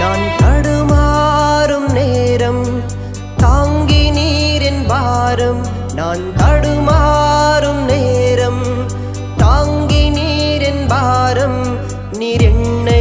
நான் தடுமாறும் நேரம் தாங்கி நீரின் பாரம். நான் தடுமாறும் நேரம் தாங்கி நீரின் பாரம். நீர் என்னை